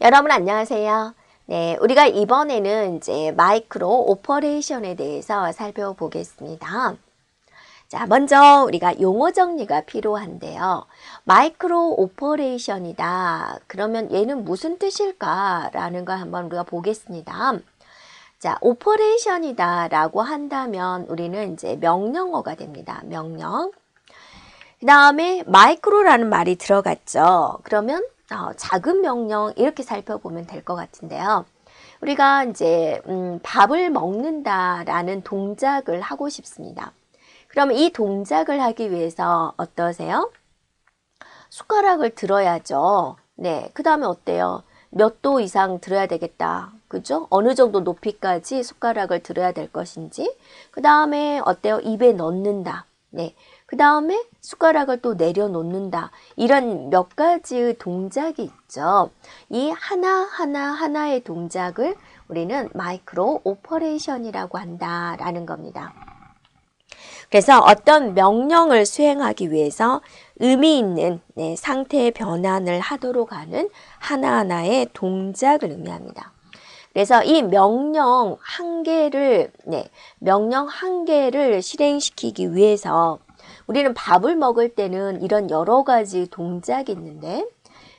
여러분 안녕하세요. 네, 우리가 이번에는 이제 마이크로 오퍼레이션에 대해서 살펴보겠습니다. 자, 먼저 우리가 용어 정리가 필요한데요. 마이크로 오퍼레이션이다. 그러면 얘는 무슨 뜻일까라는 걸 한번 우리가 보겠습니다. 자, 오퍼레이션이다 라고 한다면 우리는 이제 명령어가 됩니다. 명령. 그 다음에 마이크로라는 말이 들어갔죠. 그러면 작은 명령 이렇게 살펴보면 될 것 같은데요. 우리가 이제 밥을 먹는다라는 동작을 하고 싶습니다. 그러면 이 동작을 하기 위해서 어떠세요? 숟가락을 들어야죠. 네, 그 다음에 어때요? 몇 도 이상 들어야 되겠다. 그죠? 어느 정도 높이까지 숟가락을 들어야 될 것인지. 그 다음에 어때요? 입에 넣는다. 네. 그 다음에 숟가락을 또 내려놓는다. 이런 몇 가지의 동작이 있죠. 이 하나하나의 동작을 우리는 마이크로 오퍼레이션이라고 한다라는 겁니다. 그래서 어떤 명령을 수행하기 위해서 의미 있는 상태의 변환을 하도록 하는 하나하나의 동작을 의미합니다. 그래서 이 명령 한 개를 실행시키기 위해서 우리는 밥을 먹을 때는 이런 여러 가지 동작이 있는데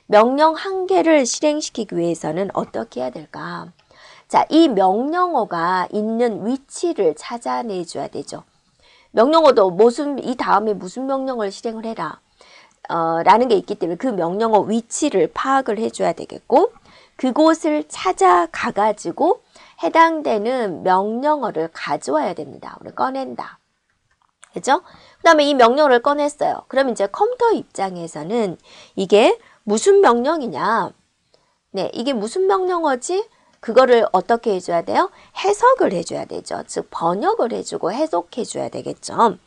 명령 한 개를 실행시키기 위해서는 어떻게 해야 될까? 자, 이 명령어가 있는 위치를 찾아내줘야 되죠. 명령어도 이 다음에 무슨 명령을 실행을 해라 라는 게 있기 때문에 그 명령어 위치를 파악을 해줘야 되겠고 그곳을 찾아가 가지고 해당되는 명령어를 가져와야 됩니다. 우리 꺼낸다. 그죠? 그 다음에 이 명령어를 꺼냈어요. 그럼 이제 컴퓨터 입장에서는 이게 무슨 명령이냐? 네, 이게 무슨 명령어지? 그거를 어떻게 해줘야 돼요? 해석을 해줘야 되죠. 즉 번역을 해주고 해석해줘야 되겠죠.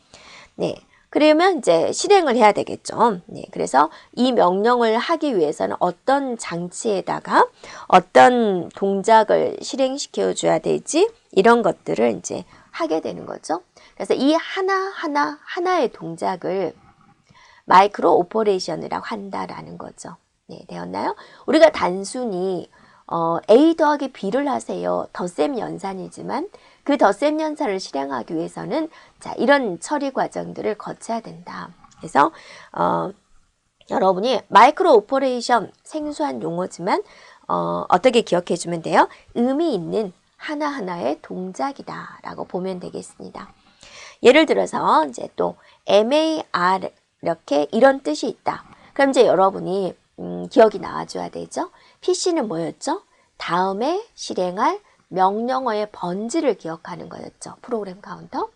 네, 그러면 이제 실행을 해야 되겠죠. 네, 그래서 이 명령을 하기 위해서는 어떤 장치에다가 어떤 동작을 실행시켜 줘야 되지? 이런 것들을 이제 하게 되는 거죠. 그래서 이 하나의 동작을 마이크로 오퍼레이션이라고 한다라는 거죠. 네, 되었나요? 우리가 단순히 A 더하기 B를 하세요. 덧셈 연산이지만 그 덧셈 연산을 실행하기 위해서는 자, 이런 처리 과정들을 거쳐야 된다. 그래서 여러분이 마이크로 오퍼레이션 생소한 용어지만 어떻게 기억해 주면 돼요? 의미 있는 하나하나의 동작이다 라고 보면 되겠습니다. 예를 들어서 이제 또 MAR 이렇게 이런 뜻이 있다. 그럼 이제 여러분이 기억이 나와줘야 되죠. PC는 뭐였죠? 다음에 실행할 명령어의 번지를 기억하는 거였죠. 프로그램 카운터.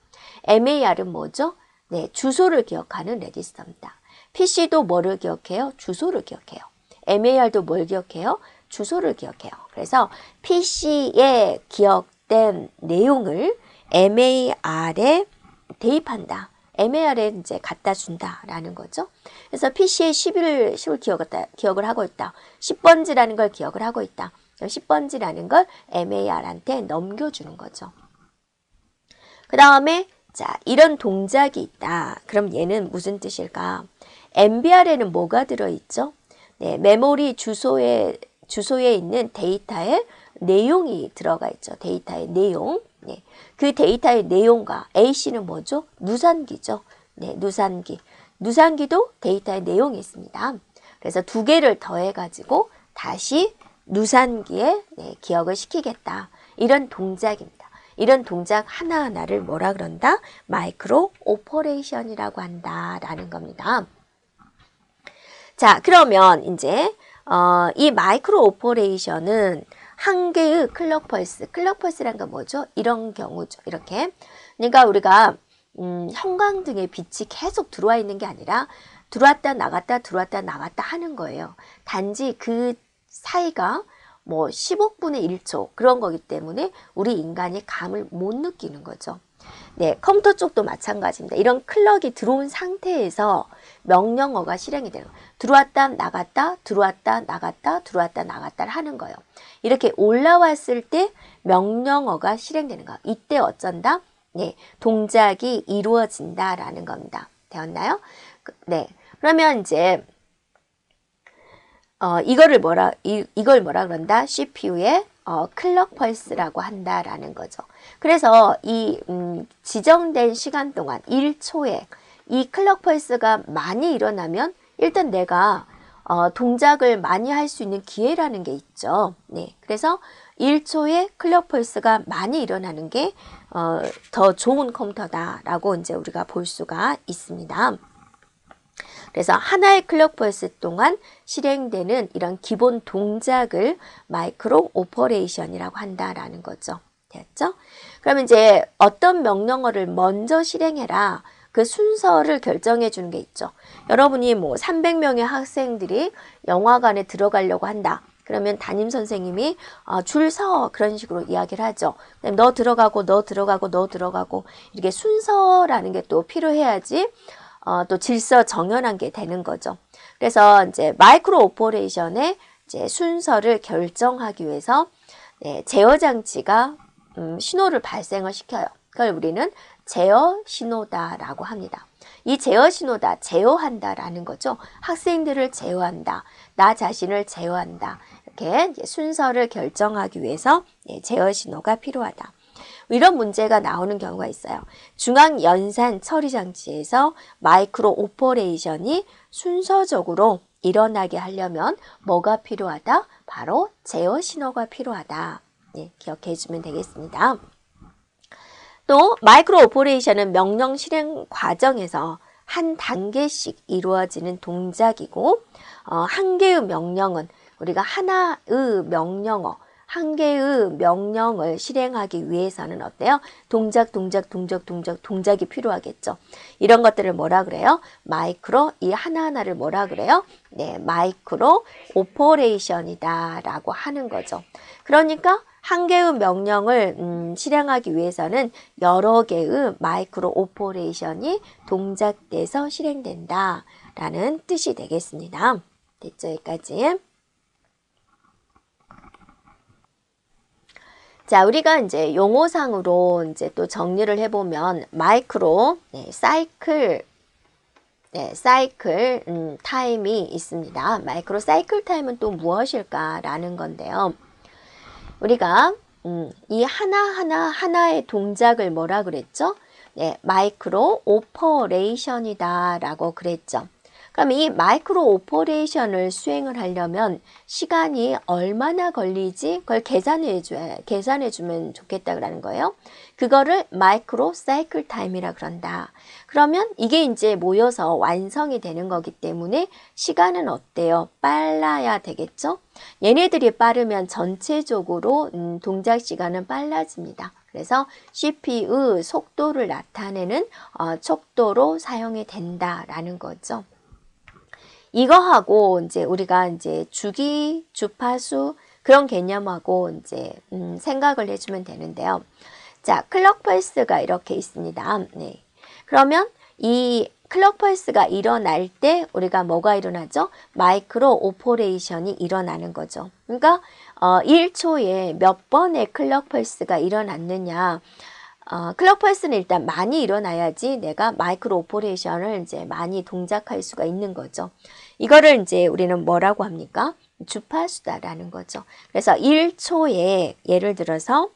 MAR은 뭐죠? 네, 주소를 기억하는 레지스터입니다. PC도 뭐를 기억해요? 주소를 기억해요. MAR도 뭘 기억해요? 주소를 기억해요. 그래서 PC에 기억된 내용을 MAR에 대입한다. MAR에 이제 갖다 준다라는 거죠. 그래서 PC에 10을 기억을 하고 있다. 10번지라는 걸 기억을 하고 있다. 10번지라는 걸 MAR한테 넘겨주는 거죠. 그 다음에 자, 이런 동작이 있다. 그럼 얘는 무슨 뜻일까? MBR에는 뭐가 들어있죠? 네, 메모리 주소에 있는 데이터의 내용이 들어가 있죠. 데이터의 내용. 네, 그 데이터의 내용과 AC는 뭐죠? 누산기죠. 네, 누산기. 누산기도 데이터의 내용이 있습니다. 그래서 두 개를 더해가지고 다시 누산기에 기억을 시키겠다. 이런 동작입니다. 이런 동작 하나하나를 뭐라 그런다? 마이크로 오퍼레이션이라고 한다라는 겁니다. 자, 그러면 이제 이 마이크로 오퍼레이션은 한 개의 클럭 펄스란 건 뭐죠? 이런 경우죠. 이렇게. 그러니까 우리가 형광등의 빛이 계속 들어와 있는 게 아니라 들어왔다 나갔다 하는 거예요. 단지 그 사이가 뭐 10억분의 1초 그런 거기 때문에 우리 인간이 감을 못 느끼는 거죠. 네, 컴퓨터 쪽도 마찬가지입니다. 이런 클럭이 들어온 상태에서 명령어가 실행이 되는 거예요. 들어왔다 나갔다 하는 거예요. 이렇게 올라왔을 때 명령어가 실행되는 거예요. 이때 어쩐다? 네, 동작이 이루어진다라는 겁니다. 되었나요? 네, 그러면 이제 이걸 뭐라 그런다? CPU의 클럭 펄스라고 한다라는 거죠. 그래서 이 지정된 시간 동안 1초에 이 클럭 펄스가 많이 일어나면 일단 내가 동작을 많이 할 수 있는 기회라는 게 있죠. 네, 그래서 1초에 클럭 펄스가 많이 일어나는 게 더 좋은 컴퓨터다라고 이제 우리가 볼 수가 있습니다. 그래서 하나의 클럭 펄스 동안 실행되는 이런 기본 동작을 마이크로 오퍼레이션이라고 한다라는 거죠. 됐죠? 그러면 이제 어떤 명령어를 먼저 실행해라. 그 순서를 결정해 주는 게 있죠. 여러분이 뭐 300명의 학생들이 영화관에 들어가려고 한다. 그러면 담임 선생님이 줄 서 그런 식으로 이야기를 하죠. 너 들어가고 너 들어가고 너 들어가고 이렇게 순서라는 게 또 필요해야지 또 질서 정연한 게 되는 거죠. 그래서 이제 마이크로 오퍼레이션의 이제 순서를 결정하기 위해서 제어 장치가 신호를 발생을 시켜요. 그걸 우리는 제어 신호다라고 합니다. 이 제어 신호다, 제어한다라는 거죠. 학생들을 제어한다, 나 자신을 제어한다. 이렇게 이제 순서를 결정하기 위해서 제어 신호가 필요하다. 이런 문제가 나오는 경우가 있어요. 중앙 연산 처리 장치에서 마이크로 오퍼레이션이 순서적으로 일어나게 하려면 뭐가 필요하다? 바로 제어 신호가 필요하다. 네, 기억해 주면 되겠습니다. 또 마이크로 오퍼레이션은 명령 실행 과정에서 한 단계씩 이루어지는 동작이고 한 개의 명령은 우리가 하나의 명령어 한 개의 명령을 실행하기 위해서는 어때요? 동작이 필요하겠죠. 이런 것들을 뭐라 그래요? 마이크로, 이 하나하나를 뭐라 그래요? 네, 마이크로 오퍼레이션이다 라고 하는 거죠. 그러니까 한 개의 명령을 실행하기 위해서는 여러 개의 마이크로 오퍼레이션이 동작돼서 실행된다 라는 뜻이 되겠습니다. 됐죠? 여기까지. 자, 우리가 이제 용어상으로 이제 또 정리를 해보면 마이크로 사이클 타임이 있습니다. 마이크로 사이클 타임은 또 무엇일까라는 건데요. 우리가 이 하나의 동작을 뭐라 그랬죠? 네, 마이크로 오퍼레이션이다 라고 그랬죠. 그럼 이 마이크로 오퍼레이션을 수행을 하려면 시간이 얼마나 걸리지? 그걸 계산해 주면 좋겠다라는 거예요. 그거를 마이크로 사이클 타임이라 그런다. 그러면 이게 이제 모여서 완성이 되는 거기 때문에 시간은 어때요? 빨라야 되겠죠? 얘네들이 빠르면 전체적으로 동작 시간은 빨라집니다. 그래서 CPU 속도를 나타내는 촉도로 사용이 된다라는 거죠. 이거하고 이제 우리가 이제 주기, 주파수 그런 개념하고 이제 생각을 해주면 되는데요. 자, 클럭 펄스가 이렇게 있습니다. 네. 그러면 이 클럭 펄스가 일어날 때 우리가 뭐가 일어나죠? 마이크로 오퍼레이션이 일어나는 거죠. 그러니까 1초에 몇 번의 클럭 펄스가 일어났느냐. 클럭 펄스는 일단 많이 일어나야지 내가 마이크로 오퍼레이션을 이제 많이 동작할 수가 있는 거죠. 이거를 이제 우리는 뭐라고 합니까? 주파수다라는 거죠. 그래서 1초에 예를 들어서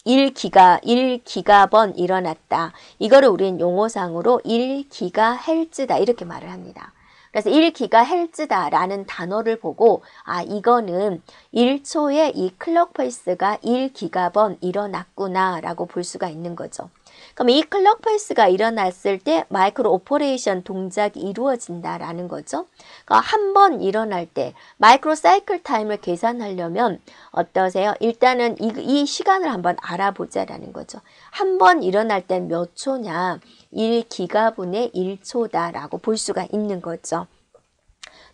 1기가번 일어났다. 이거를 우리는 용어상으로 1기가헤르츠다 이렇게 말을 합니다. 그래서 1기가헤르츠다라는 단어를 보고 이거는 1초에 이 클럭 펄스가 1기가번 일어났구나 라고 볼 수가 있는 거죠. 그럼 이 클럭 펄스가 일어났을 때 마이크로 오퍼레이션 동작이 이루어진다라는 거죠. 그러니까 한 번 일어날 때 마이크로 사이클 타임을 계산하려면 어떠세요? 일단은 이 시간을 한번 알아보자라는 거죠. 한 번 일어날 때 몇 초냐? 1기가분의 1초다라고 볼 수가 있는 거죠.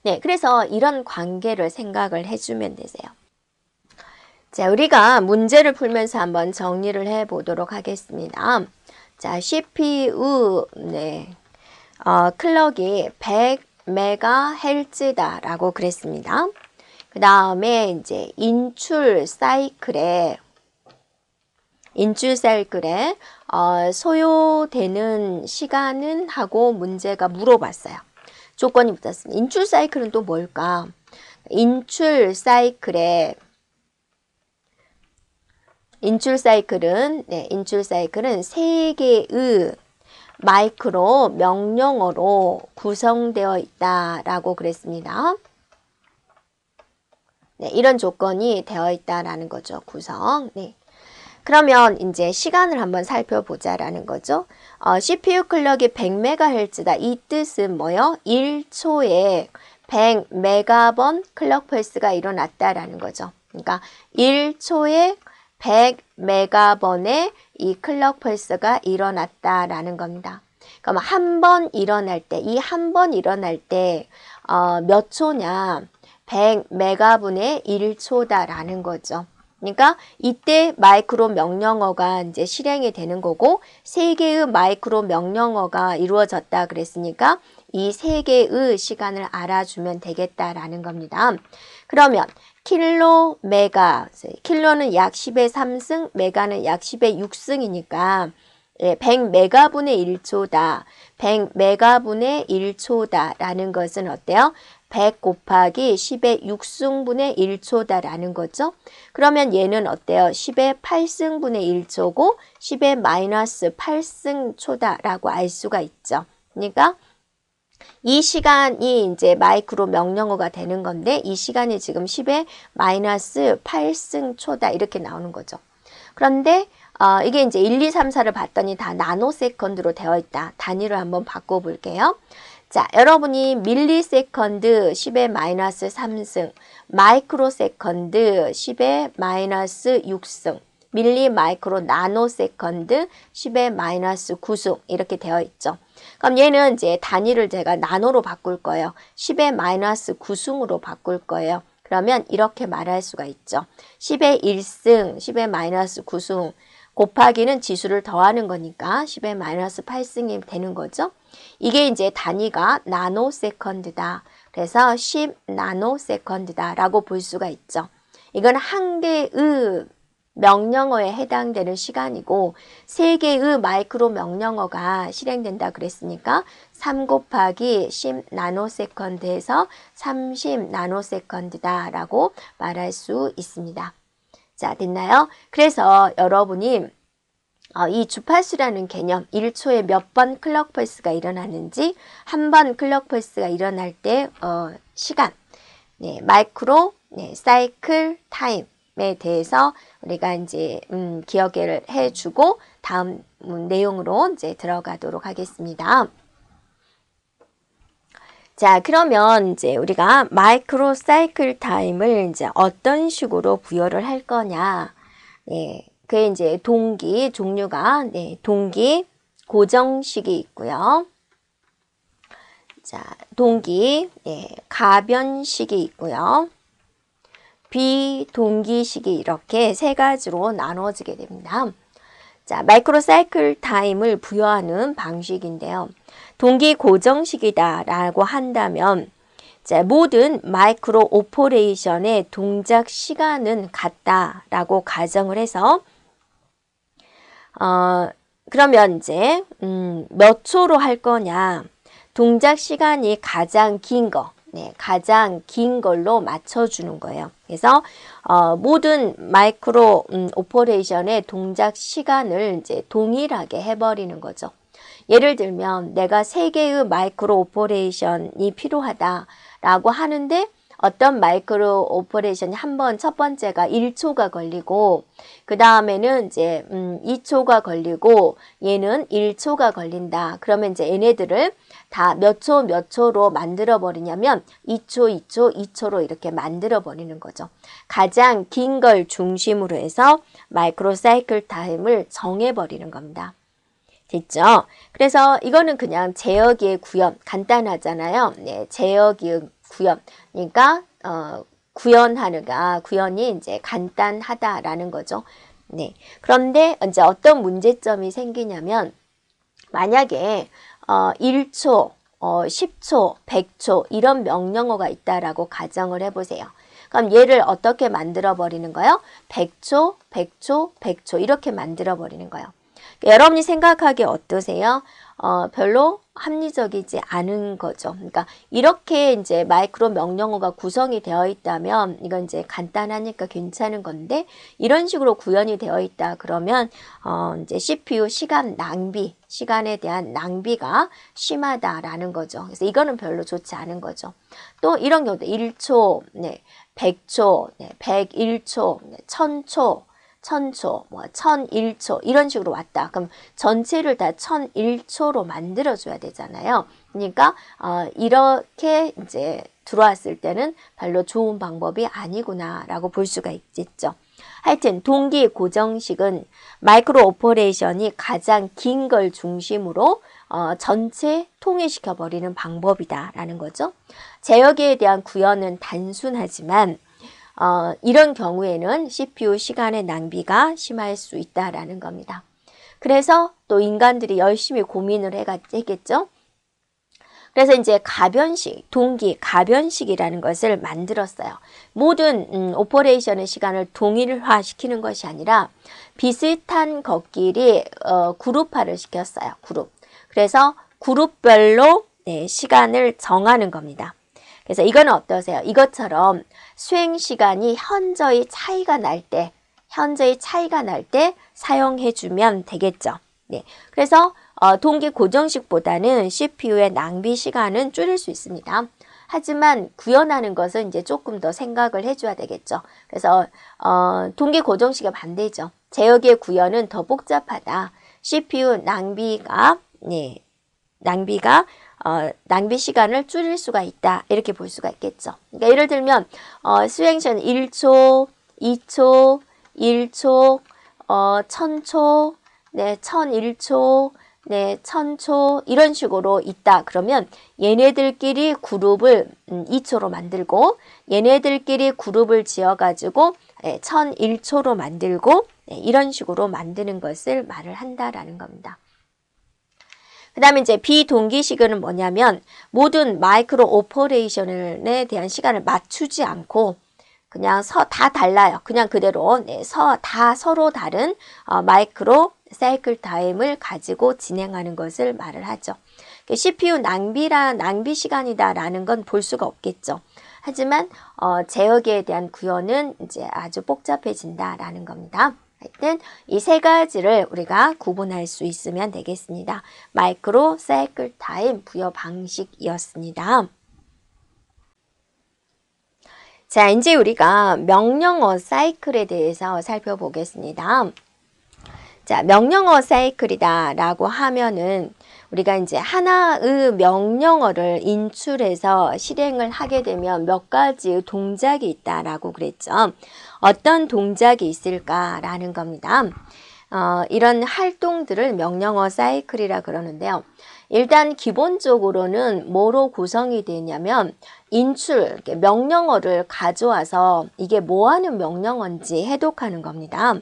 네, 그래서 이런 관계를 생각을 해주면 되세요. 자, 우리가 문제를 풀면서 한번 정리를 해 보도록 하겠습니다. 자, CPU, 클럭이 100MHz다라고 그랬습니다. 그 다음에 이제 인출 사이클에 소요되는 시간은 하고 문제가 물어봤어요. 조건이 붙었습니다. 인출 사이클은 또 뭘까? 인출 사이클은 세 개의 마이크로 명령어로 구성되어 있다라고 그랬습니다. 네, 이런 조건이 되어 있다라는 거죠. 구성. 네. 그러면 이제 시간을 한번 살펴보자라는 거죠. CPU 클럭이 100MHz다. 이 뜻은 뭐요? 1초에 100메가번 클럭 펄스가 일어났다라는 거죠. 그러니까 1초에 100메가번의 이 클럭 펄스가 일어났다라는 겁니다. 그럼 한 번 일어날 때, 이 한 번 일어날 때 몇 초냐? 100메가분의 1초다라는 거죠. 그러니까 이때 마이크로 명령어가 이제 실행이 되는 거고, 세 개의 마이크로 명령어가 이루어졌다 그랬으니까 이 세 개의 시간을 알아주면 되겠다라는 겁니다. 그러면 킬로, 메가, 킬로는 약 10의 3승, 메가는 약 10의 6승이니까 100메가분의 1초다. 100메가분의 1초다라는 것은 어때요? 100 곱하기 10의 6승분의 1초다라는 거죠. 그러면 얘는 어때요? 10의 8승분의 1초고 10의 마이너스 8승초다라고 알 수가 있죠. 그러니까 이 시간이 이제 마이크로 명령어가 되는 건데 이 시간이 지금 10의 마이너스 8승초다 이렇게 나오는 거죠. 그런데 이게 이제 1, 2, 3, 4를 봤더니 다 나노세컨드로 되어 있다. 단위를 한번 바꿔볼게요. 자, 여러분이 밀리세컨드 10의 마이너스 3승, 마이크로세컨드 10의 마이너스 6승, 밀리 마이크로 나노세컨드 10의 마이너스 9승 이렇게 되어 있죠. 그럼 얘는 이제 단위를 제가 나노로 바꿀 거예요. 10의 마이너스 9승으로 바꿀 거예요. 그러면 이렇게 말할 수가 있죠. 10의 1승, 10의 마이너스 9승 곱하기는 지수를 더하는 거니까 10의 마이너스 8승이 되는 거죠. 이게 이제 단위가 나노세컨드다. 그래서 10 나노세컨드다 라고 볼 수가 있죠. 이건 한 개의 명령어에 해당되는 시간이고 세 개의 마이크로 명령어가 실행된다 그랬으니까 3 곱하기 10 나노세컨드에서 30 나노세컨드다 라고 말할 수 있습니다. 자, 됐나요? 그래서 여러분이 이 주파수라는 개념, 1초에 몇 번 클럭 펄스가 일어나는지, 한 번 클럭 펄스가 일어날 때 시간, 네, 마이크로, 네, 사이클 타임에 대해서 우리가 이제 기억을 해주고 다음 내용으로 이제 들어가도록 하겠습니다. 자, 그러면 이제 우리가 마이크로 사이클 타임을 이제 어떤 식으로 부여를 할 거냐. 네, 그게 이제 동기, 종류가, 네, 동기, 고정식이 있고요. 자, 동기, 네, 가변식이 있고요. 비동기식이 이렇게 세 가지로 나눠지게 됩니다. 자, 마이크로 사이클 타임을 부여하는 방식인데요. 동기 고정식이다 라고 한다면 자, 모든 마이크로 오퍼레이션의 동작 시간은 같다 라고 가정을 해서 그러면 이제 몇 초로 할 거냐, 동작 시간이 가장 긴 거, 네, 가장 긴 걸로 맞춰주는 거예요. 그래서 모든 마이크로 오퍼레이션의 동작 시간을 이제 동일하게 해버리는 거죠. 예를 들면 내가 3개의 마이크로 오퍼레이션이 필요하다라고 하는데 어떤 마이크로 오퍼레이션이 첫 번째가 1초가 걸리고 그 다음에는 이제 2초가 걸리고 얘는 1초가 걸린다. 그러면 이제 얘네들을 다 몇 초로 만들어 버리냐면 2초, 2초로 이렇게 만들어 버리는 거죠. 가장 긴 걸 중심으로 해서 마이크로 사이클 타임을 정해 버리는 겁니다. 됐죠? 그래서 이거는 그냥 제어기의 구현, 간단하잖아요. 네, 제어기의 구현. 그러니까 구현이 이제 간단하다라는 거죠. 네. 그런데 이제 어떤 문제점이 생기냐면 만약에 1초, 10초, 100초 이런 명령어가 있다라고 가정을 해보세요. 그럼 얘를 어떻게 만들어 버리는 거예요? 100초, 100초, 100초 이렇게 만들어 버리는 거예요. 여러분이 생각하기에 어떠세요? 별로 합리적이지 않은 거죠. 그러니까 이렇게 이제 마이크로 명령어가 구성이 되어 있다면 이건 이제 간단하니까 괜찮은 건데 이런 식으로 구현이 되어 있다 그러면 이제 CPU 시간 낭비, 시간에 대한 낭비가 심하다라는 거죠. 그래서 이거는 별로 좋지 않은 거죠. 또 이런 경우도 1초, 네, 100초, 네, 101초, 네, 1000초, 1000초, 뭐 1001초 이런 식으로 왔다. 그럼 전체를 다 1001초로 만들어줘야 되잖아요. 그러니까 이렇게 이제 들어왔을 때는 별로 좋은 방법이 아니구나라고 볼 수가 있겠죠. 하여튼 동기 고정식은 마이크로 오퍼레이션이 가장 긴 걸 중심으로 전체 통일시켜 버리는 방법이다라는 거죠. 제어기에 대한 구현은 단순하지만 이런 경우에는 CPU 시간의 낭비가 심할 수 있다라는 겁니다. 그래서 또 인간들이 열심히 고민을 했겠죠. 그래서 이제 가변식, 동기 가변식이라는 것을 만들었어요. 모든 오퍼레이션의 시간을 동일화시키는 것이 아니라 비슷한 것끼리 그룹화를 시켰어요. 그룹. 그래서 그룹별로 네, 시간을 정하는 겁니다. 그래서 이거는 어떠세요? 이것처럼 수행 시간이 현저히 차이가 날 때 사용해 주면 되겠죠. 네. 그래서 동기 고정식보다는 CPU의 낭비 시간은 줄일 수 있습니다. 하지만 구현하는 것은 이제 조금 더 생각을 해줘야 되겠죠. 그래서 동기 고정식의 반대죠. 제어기의 구현은 더 복잡하다. CPU 낭비가 낭비 시간을 줄일 수가 있다. 이렇게 볼 수가 있겠죠. 그러니까 예를 들면 수행 시간 1초, 2초, 1초, 1000초, 네, 1001초, 네, 1000초 이런 식으로 있다. 그러면 얘네들끼리 그룹을 2초로 만들고 얘네들끼리 그룹을 지어가지고 1001초로 만들고 이런 식으로 만드는 것을 말을 한다라는 겁니다. 그 다음에 이제 비동기식은 뭐냐면 모든 마이크로 오퍼레이션에 대한 시간을 맞추지 않고 그냥 다 달라요. 그냥 그대로 다 서로 다른 마이크로 사이클 타임을 가지고 진행하는 것을 말을 하죠. CPU 낭비 시간이다라는 건 볼 수가 없겠죠. 하지만 제어기에 대한 구현은 이제 아주 복잡해진다라는 겁니다. 하여튼 이 세 가지를 우리가 구분할 수 있으면 되겠습니다. 마이크로 사이클 타임 부여 방식이었습니다. 자, 이제 우리가 명령어 사이클에 대해서 살펴보겠습니다. 자, 명령어 사이클이다 라고 하면은 우리가 이제 하나의 명령어를 인출해서 실행을 하게 되면 몇 가지의 동작이 있다라고 그랬죠. 어떤 동작이 있을까라는 겁니다. 이런 활동들을 명령어 사이클이라 그러는데요. 일단 기본적으로는 뭐로 구성이 되냐면 인출, 명령어를 가져와서 이게 뭐 하는 명령어인지 해독하는 겁니다.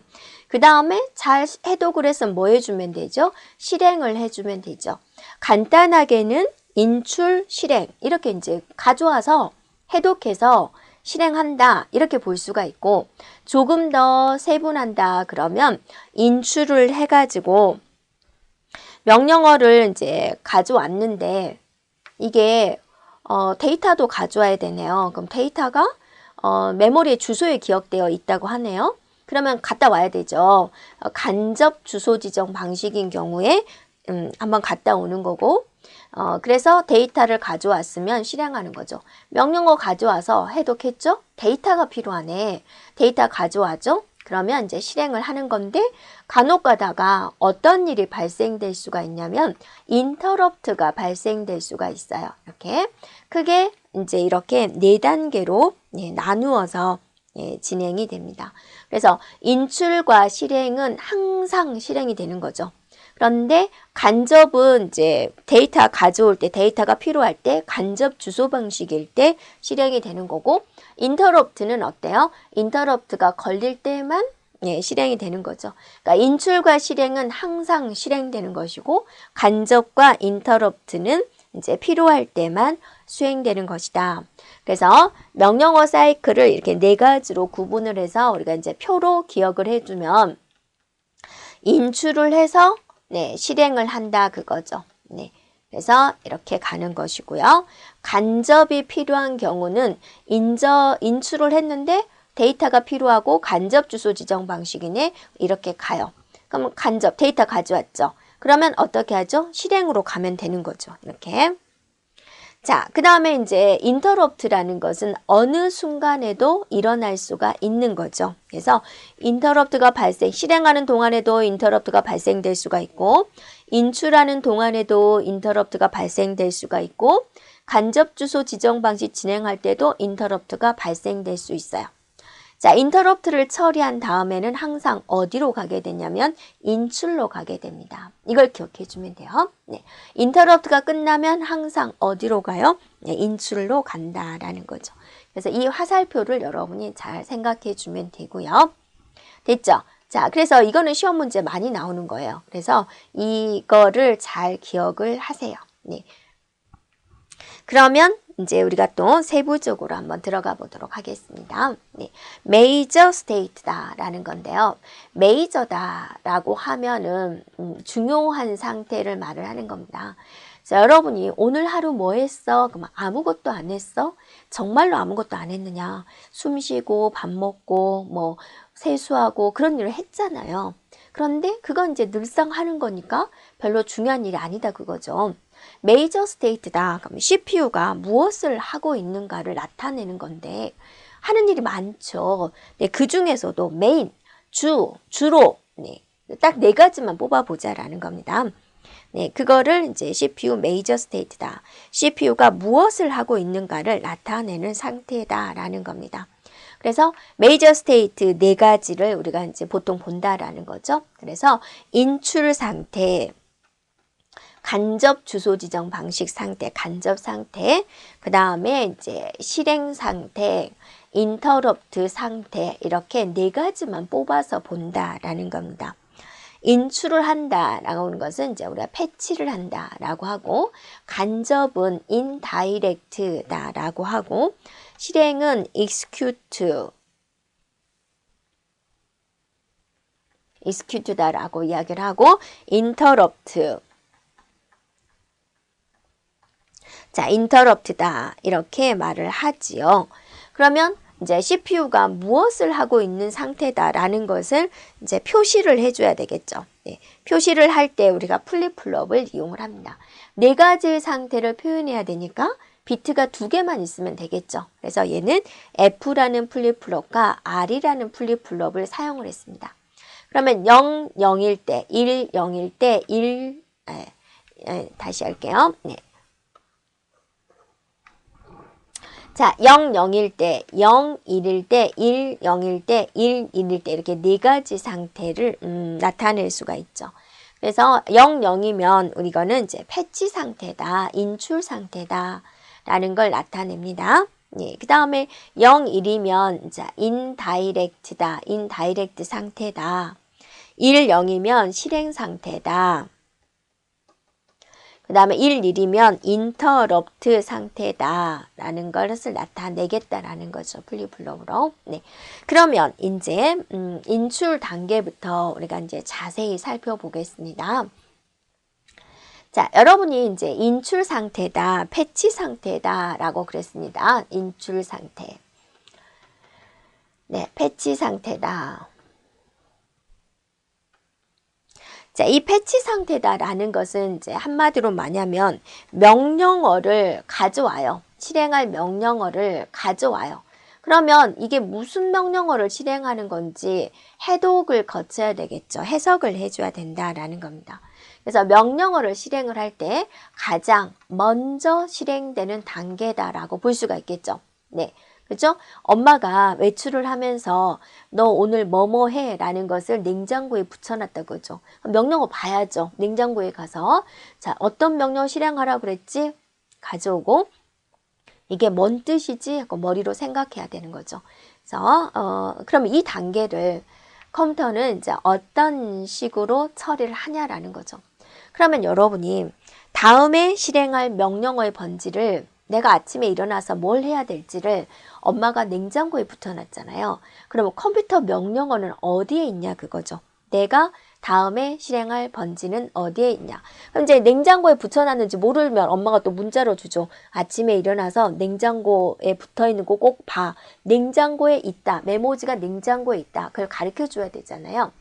그 다음에 잘 해독을 해서 뭐 해주면 되죠? 실행을 해주면 되죠. 간단하게는 인출, 실행 이렇게 이제 가져와서 해독해서 실행한다 이렇게 볼 수가 있고 조금 더 세분한다 그러면 인출을 해가지고 명령어를 이제 가져왔는데 이게 데이터도 가져와야 되네요. 그럼 데이터가 메모리에 주소에 기억되어 있다고 하네요. 그러면 갔다 와야 되죠. 간접 주소 지정 방식인 경우에 한번 갔다 오는 거고 그래서 데이터를 가져왔으면 실행하는 거죠. 명령어 가져와서 해독했죠? 데이터가 필요하네. 데이터 가져와죠? 그러면 이제 실행을 하는 건데 간혹 가다가 어떤 일이 발생될 수가 있냐면 인터럽트가 발생될 수가 있어요. 이렇게 크게 이제 이렇게 4단계로 나누어서 진행이 됩니다. 그래서 인출과 실행은 항상 실행이 되는 거죠. 그런데 간접은 이제 데이터 가져올 때 데이터가 필요할 때 간접 주소 방식일 때 실행이 되는 거고 인터럽트는 어때요? 인터럽트가 걸릴 때만 실행이 되는 거죠. 그러니까 인출과 실행은 항상 실행되는 것이고 간접과 인터럽트는 이제 필요할 때만 수행되는 것이다. 그래서 명령어 사이클을 이렇게 4가지로 구분을 해서 우리가 이제 표로 기억을 해두면 인출을 해서 네, 실행을 한다 그거죠. 네. 그래서 이렇게 가는 것이고요. 간접이 필요한 경우는 인출을 했는데 데이터가 필요하고 간접 주소 지정 방식이네. 이렇게 가요. 그럼 간접 데이터 가져왔죠. 그러면 어떻게 하죠? 실행으로 가면 되는 거죠. 이렇게. 자, 그 다음에 이제 interrupt라는 것은 어느 순간에도 일어날 수가 있는 거죠. 그래서 interrupt가 실행하는 동안에도 interrupt가 발생될 수가 있고, 인출하는 동안에도 interrupt가 발생될 수가 있고, 간접 주소 지정 방식 진행할 때도 interrupt가 발생될 수 있어요. 자, 인터럽트를 처리한 다음에는 항상 어디로 가게 되냐면 인출로 가게 됩니다. 이걸 기억해 주면 돼요. 네. 인터럽트가 끝나면 항상 어디로 가요? 네, 인출로 간다라는 거죠. 그래서 이 화살표를 여러분이 잘 생각해 주면 되고요. 됐죠? 자, 그래서 이거는 시험 문제 많이 나오는 거예요. 그래서 이거를 잘 기억을 하세요. 네. 그러면 이제 우리가 또 세부적으로 한번 들어가 보도록 하겠습니다. 네, major state다라는 건데요. 메이저다라고 하면은 중요한 상태를 말을 하는 겁니다. 자, 여러분이 오늘 하루 뭐 했어? 그럼 아무것도 안 했어? 정말로 아무것도 안 했느냐? 숨 쉬고 밥 먹고 뭐 세수하고 그런 일을 했잖아요. 그런데 그건 이제 늘상 하는 거니까 별로 중요한 일이 아니다 그거죠. 메이저 스테이트다. 그럼 CPU가 무엇을 하고 있는가를 나타내는 건데 하는 일이 많죠. 네, 그 중에서도 메인, 주로 네, 딱 네 가지만 뽑아보자라는 겁니다. 네, 그거를 이제 CPU 메이저 스테이트다. CPU가 무엇을 하고 있는가를 나타내는 상태다라는 겁니다. 그래서 메이저 스테이트 네 가지를 우리가 이제 보통 본다라는 거죠. 그래서 인출 상태, 간접 주소 지정 방식 상태, 간접 상태, 그 다음에 이제 실행 상태, 인터럽트 상태 이렇게 네 가지만 뽑아서 본다라는 겁니다. 인출을 한다라고 하는 것은 이제 우리가 패치를 한다라고 하고, 간접은 인다이렉트다라고 하고, 실행은 execute다라고 이야기를 하고, interrupt. 자, interrupt다 이렇게 말을 하지요. 그러면 이제 CPU가 무엇을 하고 있는 상태다라는 것을 이제 표시를 해줘야 되겠죠. 네, 표시를 할 때 우리가 플립플롭을 이용을 합니다. 네 가지의 상태를 표현해야 되니까 비트가 두 개만 있으면 되겠죠. 그래서 얘는 F라는 플립플롭과 R이라는 플립플롭을 사용을 했습니다. 그러면 0, 0일 때, 1, 0일 때, 1, 다시 할게요. 네. 자, 0, 0일 때, 0, 1일 때, 1, 0일 때, 1, 1일 때 이렇게 네 가지 상태를 나타낼 수가 있죠. 그래서 0, 0이면 이거는 이제 패치 상태다, 인출 상태다 라는 걸 나타냅니다. 예, 그 다음에 0, 1이면 자, 인다이렉트다, 인다이렉트 상태다. 1, 0이면 실행 상태다. 그 다음에 1, 1이면 인터럽트 상태다라는 것을 나타내겠다라는 거죠. 플립플롭으로. 네. 그러면 이제 인출 단계부터 우리가 이제 자세히 살펴보겠습니다. 자, 여러분이 이제 인출 상태다, 패치 상태다라고 그랬습니다. 인출 상태. 네, 패치 상태다. 자, 이 패치 상태다라는 것은 이제 한마디로 뭐냐면 명령어를 가져와요. 실행할 명령어를 가져와요. 그러면 이게 무슨 명령어를 실행하는 건지 해독을 거쳐야 되겠죠. 해석을 해줘야 된다라는 겁니다. 그래서 명령어를 실행을 할 때 가장 먼저 실행되는 단계다라고 볼 수가 있겠죠. 네. 그죠? 엄마가 외출을 하면서 너 오늘 뭐뭐 해 라는 것을 냉장고에 붙여놨다고 그죠? 명령어 봐야죠. 냉장고에 가서 자, 어떤 명령 실행하라고 그랬지? 가져오고 이게 뭔 뜻이지? 하고 머리로 생각해야 되는 거죠. 그래서 그럼 이 단계를 컴퓨터는 이제 어떤 식으로 처리를 하냐라는 거죠. 그러면 여러분이 다음에 실행할 명령어의 번지를 내가 아침에 일어나서 뭘 해야 될지를 엄마가 냉장고에 붙여놨잖아요. 그러면 컴퓨터 명령어는 어디에 있냐 그거죠. 내가 다음에 실행할 번지는 어디에 있냐. 그럼 이제 냉장고에 붙여놨는지 모르면 엄마가 또 문자로 주죠. 아침에 일어나서 냉장고에 붙어있는 거 꼭 봐. 냉장고에 있다. 메모지가 냉장고에 있다. 그걸 가르쳐 줘야 되잖아요.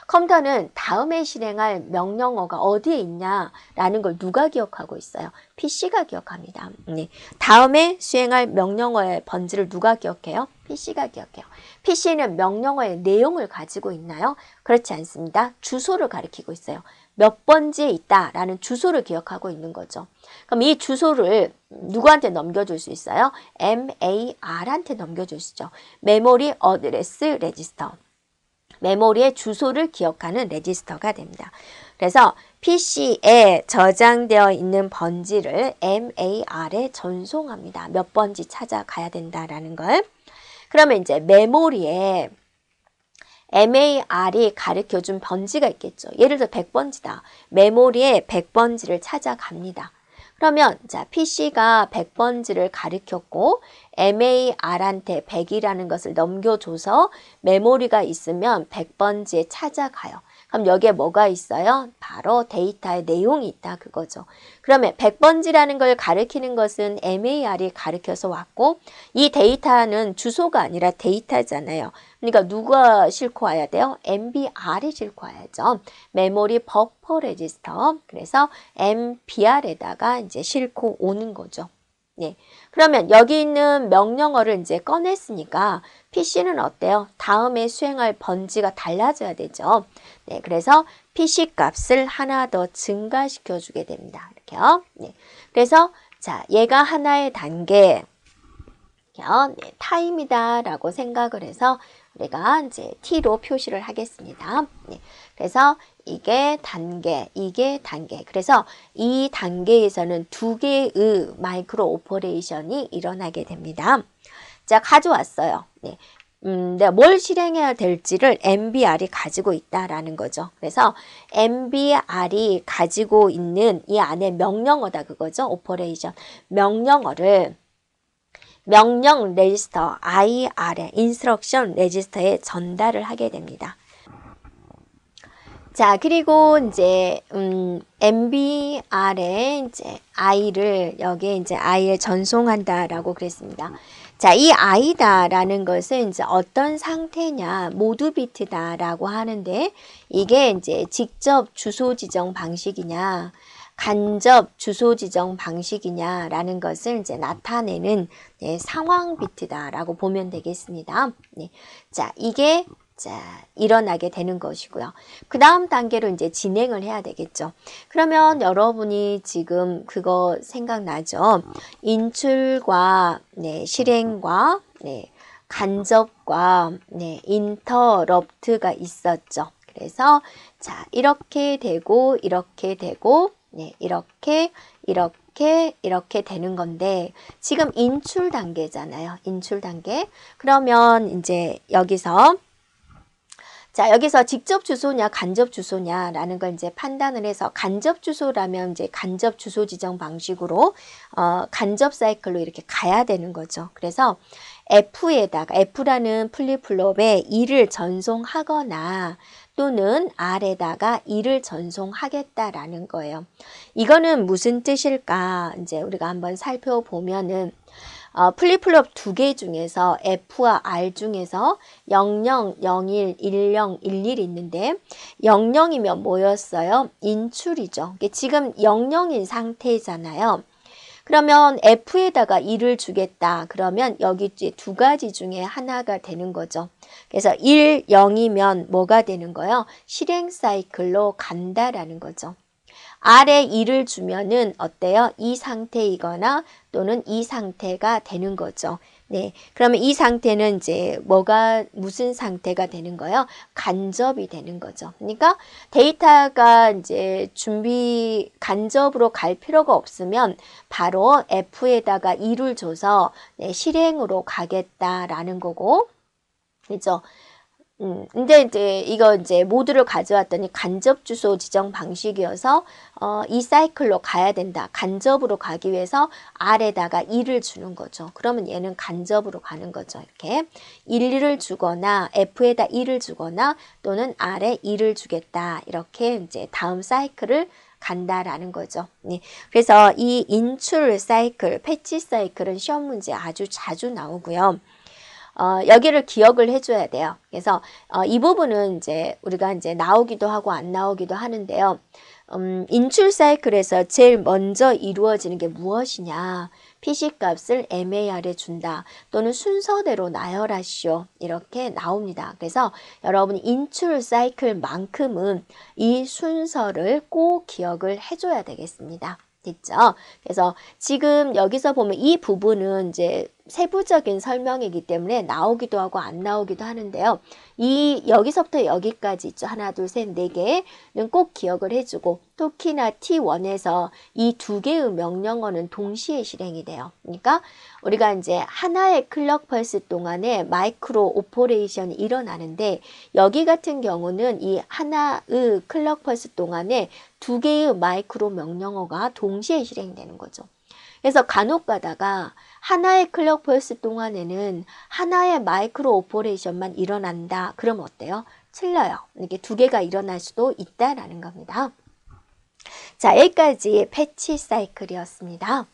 컴퓨터는 다음에 실행할 명령어가 어디에 있냐라는 걸 누가 기억하고 있어요? PC가 기억합니다. 네. 다음에 수행할 명령어의 번지를 누가 기억해요? PC가 기억해요. PC는 명령어의 내용을 가지고 있나요? 그렇지 않습니다. 주소를 가리키고 있어요. 몇 번지에 있다라는 주소를 기억하고 있는 거죠. 그럼 이 주소를 누구한테 넘겨줄 수 있어요? MAR한테 넘겨줄 수 있죠. 메모리 어드레스 레지스터. 메모리의 주소를 기억하는 레지스터가 됩니다. 그래서 PC에 저장되어 있는 번지를 MAR에 전송합니다. 몇 번지 찾아가야 된다라는 걸. 그러면 이제 메모리에 MAR이 가르쳐준 번지가 있겠죠. 예를 들어 100번지다. 메모리에 100번지를 찾아갑니다. 그러면 자 PC가 100번지를 가르쳤고 MAR한테 100이라는 것을 넘겨줘서 메모리가 있으면 100번지에 찾아가요. 그럼 여기에 뭐가 있어요? 바로 데이터의 내용이 있다 그거죠. 그러면 100번지라는 걸 가리키는 것은 MAR이 가르쳐서 왔고 이 데이터는 주소가 아니라 데이터잖아요. 그러니까 누가 싣고 와야 돼요? MBR이 싣고 와야죠. 메모리 버퍼 레지스터. 그래서 MBR에다가 이제 싣고 오는 거죠. 네. 그러면 여기 있는 명령어를 이제 꺼냈으니까 PC는 어때요? 다음에 수행할 번지가 달라져야 되죠. 네. 그래서 PC 값을 하나 더 증가시켜 주게 됩니다. 이렇게요. 네. 그래서 자, 얘가 하나의 단계 네, 타임이다 라고 생각을 해서 우리가 이제 T로 표시를 하겠습니다. 네. 그래서 이게 단계, 이게 단계. 그래서 이 단계에서는 두 개의 마이크로 오퍼레이션이 일어나게 됩니다. 자, 가져왔어요. 네. 내가 뭘 실행해야 될지를 MBR이 가지고 있다라는 거죠. 그래서 MBR이 가지고 있는 이 안에 명령어다 그거죠. 오퍼레이션. 명령어를 명령 레지스터 IR에 인스트럭션 레지스터에 전달을 하게 됩니다. 자, 그리고 이제 MBR에 이제 I를 여기에 이제 I를 전송한다라고 그랬습니다. 자, 이 I다라는 것은 이제 어떤 상태냐, 모두 비트다라고 하는데 이게 이제 직접 주소 지정 방식이냐, 간접 주소 지정 방식이냐라는 것을 이제 나타내는 네, 상황 비트다라고 보면 되겠습니다. 네. 자, 이게 일어나게 되는 것이고요. 그 다음 단계로 이제 진행을 해야 되겠죠. 그러면 여러분이 지금 그거 생각나죠? 인출과 네, 실행과 네, 간접과 네, 인터럽트가 있었죠. 그래서 자, 이렇게 되고 이렇게 되고 네, 이렇게 되는 건데 지금 인출 단계잖아요. 인출 단계. 그러면 이제 여기서 자, 여기서 직접 주소냐 간접 주소냐라는 걸 이제 판단을 해서 간접 주소라면 이제 간접 주소 지정 방식으로 간접 사이클로 이렇게 가야 되는 거죠. 그래서 F에다가 F라는 플립플롭에 2를 전송하거나 또는 R에다가 2를 전송하겠다라는 거예요. 이거는 무슨 뜻일까? 이제 우리가 한번 살펴보면은 플립플롭 두 개 중에서 F와 R 중에서 00, 01, 10, 11 있는데 00이면 뭐였어요? 인출이죠. 지금 00인 상태잖아요. 그러면 F에다가 2를 주겠다. 그러면 여기 이제 두 가지 중에 하나가 되는 거죠. 그래서 1, 0이면 뭐가 되는 거예요? 실행 사이클로 간다라는 거죠. R에 2를 주면은 어때요? 이 상태이거나 또는 이 상태가 되는 거죠. 네. 그러면 이 상태는 이제 무슨 상태가 되는 거예요? 간접이 되는 거죠. 그러니까 데이터가 이제 간접으로 갈 필요가 없으면 바로 F에다가 2를 줘서 네, 실행으로 가겠다라는 거고, 그죠? 근데 이제 이거 이제 모두를 가져왔더니 간접 주소 지정 방식이어서 이 사이클로 가야 된다. 간접으로 가기 위해서 R에다가 2를 주는 거죠. 그러면 얘는 간접으로 가는 거죠. 이렇게 1을 주거나 F에다 2를 주거나 또는 R에 2를 주겠다. 이렇게 이제 다음 사이클을 간다라는 거죠. 네. 그래서 이 인출 사이클, 패치 사이클은 시험 문제 아주 자주 나오고요. 여기를 기억을 해줘야 돼요. 그래서 이 부분은 이제 우리가 이제 나오기도 하고 안 나오기도 하는데요. 인출 사이클에서 제일 먼저 이루어지는 게 무엇이냐? PC 값을 MAR에 준다. 또는 순서대로 나열하시오. 이렇게 나옵니다. 그래서 여러분 인출 사이클만큼은 이 순서를 꼭 기억을 해줘야 되겠습니다. 됐죠? 그래서 지금 여기서 보면 이 부분은 이제 세부적인 설명이기 때문에 나오기도 하고 안 나오기도 하는데요. 여기서부터 여기까지 있죠. 하나, 둘, 셋, 네 개는 꼭 기억을 해주고 특히나 T1에서 이 두 개의 명령어는 동시에 실행이 돼요. 그러니까 우리가 이제 하나의 클럭 펄스 동안에 마이크로 오퍼레이션이 일어나는데 여기 같은 경우는 이 하나의 클럭 펄스 동안에 두 개의 마이크로 명령어가 동시에 실행되는 거죠. 그래서 간혹 가다가 하나의 클럭 펄스 동안에는 하나의 마이크로 오퍼레이션만 일어난다. 그럼 어때요? 틀려요. 이게 두 개가 일어날 수도 있다라는 겁니다. 자, 여기까지 패치 사이클이었습니다.